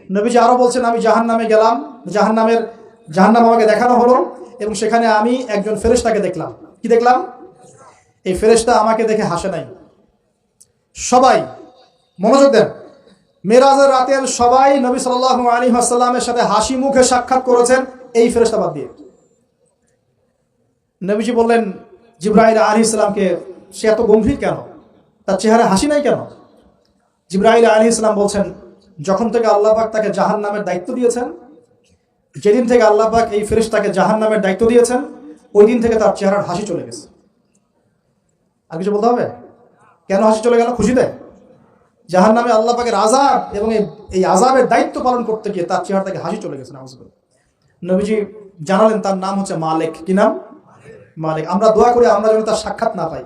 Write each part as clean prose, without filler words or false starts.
নবীজি আরো বলছেন, আমি জাহান্নামে গেলাম, জাহান্নাম আমাকে দেখানো হলো এবং সেখানে আমি একজন ফেরেশতাকে দেখলাম। কি দেখলাম? এই ফেরেশতা আমাকে দেখে হাসে নাই। সবাই মনোযোগ দেন, মেরাজের রাতের সবাই নবী সাল্লাল্লাহু আলাইহি ওয়াসাল্লামের সাথে হাসি মুখে সাক্ষাৎ করেছেন এই ফেরেশতা বাদ দিয়ে। নবীজি বললেন জিবরাইল আলাইহিস সালামকে, সে এত গম্ভীর কেন, তার চেহারায় হাসি নাই কেন? জিবরাইল আলাইহিস সালাম বলছেন, যখন থেকে আল্লাহ পাক তাকে জাহান্নামের দায়িত্ব দিয়েছেন, যেদিন থেকে আল্লাহ পাক এই ফেরেশতাকে জাহান্নামের দায়িত্ব দিয়েছেন, ওই দিন থেকে তার চেহারার হাসি চলে গেছে। আর কিছু বলতে হবে? কেন হাসি চলে গেল? খুশিতে? জাহান্নামে আল্লাহ পাকের আযাব এবং এই আযাবের দায়িত্ব পালন করতে গিয়ে তার চেহারা থেকে হাসি চলে গেছে। নাউযুবিল্লাহ। নবীজি জানালেন তার নাম হচ্ছে মালিক। কি নাম? মালিক। আমরা দোয়া করি আমরা যেন তার সাক্ষাৎ না পাই,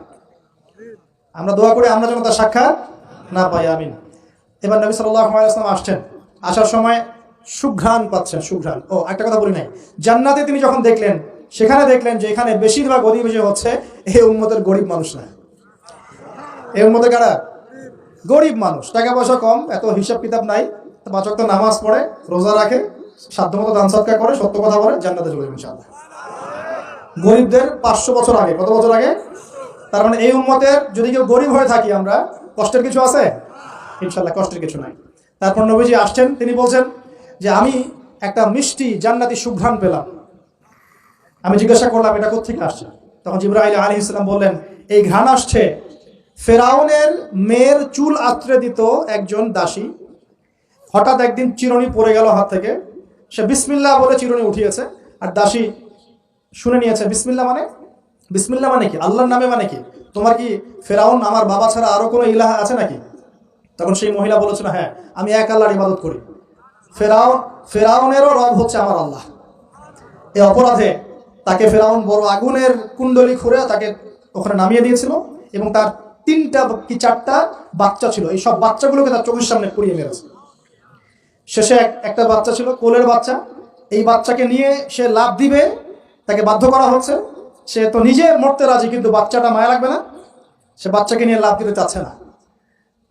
আমরা দোয়া করি আমরা যেন তার সাক্ষাৎ না পাই। আমিন। এবার নবী সাল্লাল্লাহু আলাইহি ওয়াসাল্লাম আসছেন, আসার সময় সুঘ্রাণ পাচ্ছেন। সুঘ্রাণ, ও একটা কথা বলি নাই, জান্নাতে তিনি যখন দেখলেন, সেখানে দেখলেন যে এখানে বেশিরভাগ অধিবেশী হচ্ছে এই উম্মতের গরিব মানুষ না। এই উম্মতের কারা? গরিব মানুষ, টাকা পয়সা কম, এত হিসাব কিতাব নাই, 5 ওয়াক্ত নামাজ পড়ে, রোজা রাখে, সাধ্যমতো দান সদকা করে, সত্য কথা বলে, জান্নাতে চলে যাবে ইনশাআল্লাহ। গরিবদের 500 বছর আগে, কত বছর আগে? তার মানে এই উম্মতের যদি কেউ গরিব হয়ে থাকি আমরা, কষ্টের কিছু আছে? ইনশাআল্লাহ কষ্টের কিছু নাই। তারপর নবীজি আসছেন, তিনি বলছেন যে আমি একটা মিষ্টি জান্নাতি সুঘ্রাণ পেলাম। আমি জিজ্ঞাসা করলাম এটা কোত্থেকে আসছে? তখন জিবরাইল আলাইহিস সালাম বললেন, এই ঘ্রাণ আসছে ফেরাউনের মেয়ের চুল আঁচড়ে দিত একজন দাসী। হঠাৎ একদিন চিরুনি পড়ে গেল হাত থেকে, সে বিসমিল্লাহ বলে চিরুনি উঠিয়েছে, আর দাসী শুনে নিয়েছে বিসমিল্লাহ মানে? বিসমিল্লাহ মানে কি? আল্লাহর নামে মানে কি? তোমার কি ফেরাউন আমার বাবা ছাড়া আরো কোনো ইলাহ আছে নাকি? তখন সেই মহিলা বলেছিল, হ্যাঁ আমি এক আল্লাহর ইবাদত করি, ফেরাউনেরও রব হচ্ছে আমার আল্লাহ। এই অপরাধে তাকে ফেরাউন বড় আগুনের কুণ্ডলি খুঁড়ে তাকে ওখানে নামিয়ে দিয়েছিল এবং তার 3টা কি 4টা বাচ্চা ছিল, এই সব বাচ্চাগুলোকে তার চোখের সামনে পুড়িয়ে মেরেছে। শেষে একটা বাচ্চা ছিল, কোলের বাচ্চা, এই বাচ্চাকে নিয়ে সে লাফ দিবে, তাকে বাধ্য করা হচ্ছে, সে তো নিজে মরতে রাজি, কিন্তু বাচ্চাটা মায়া লাগবে না, সে বাচ্চাকে নিয়ে লাফ দিতে চাচ্ছে না।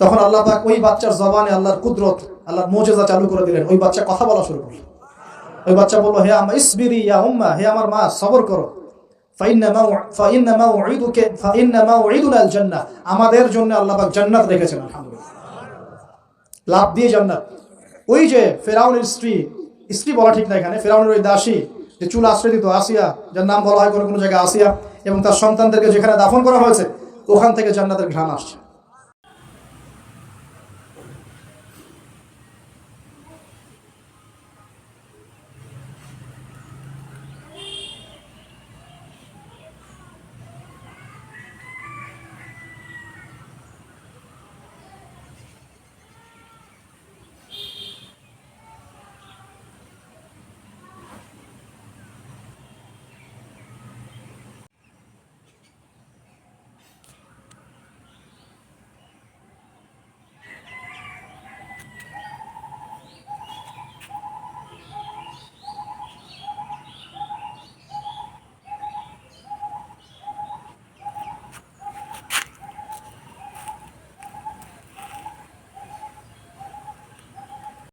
তখন আল্লাহ পাক ওই বাচ্চার জবানে আল্লাহর কুদরত, আল্লাহর মুজিজা চালু করে দিলেন। ওই বাচ্চা কথা বলা শুরু করল। ওই বাচ্চা বলল, হে আম্মা ইসবিরি ইয়া উম্মা, হে আমার মা সবর করো, ফাইন্না মাউইদুনা আল জান্নাহ, আমাদের জন্য আল্লাহ পাক জান্নাত রেখেছেন। আলহামদুলিল্লাহ, লাভ দিয়ে জান্নাত। ওই যে ফেরাউনের স্ত্রী বলা ঠিক না এখানে, ফেরাউনের ওই দাসী যে চুল আশ্রয় দিত, আসিয়া, যার নাম বলা হয় কোনো জায়গায় আসিয়া, এবং তার সন্তানদেরকে যেখানে দাফন করা হয়েছে ওখান থেকে জান্নাতের ঘ্রাণ আসছে।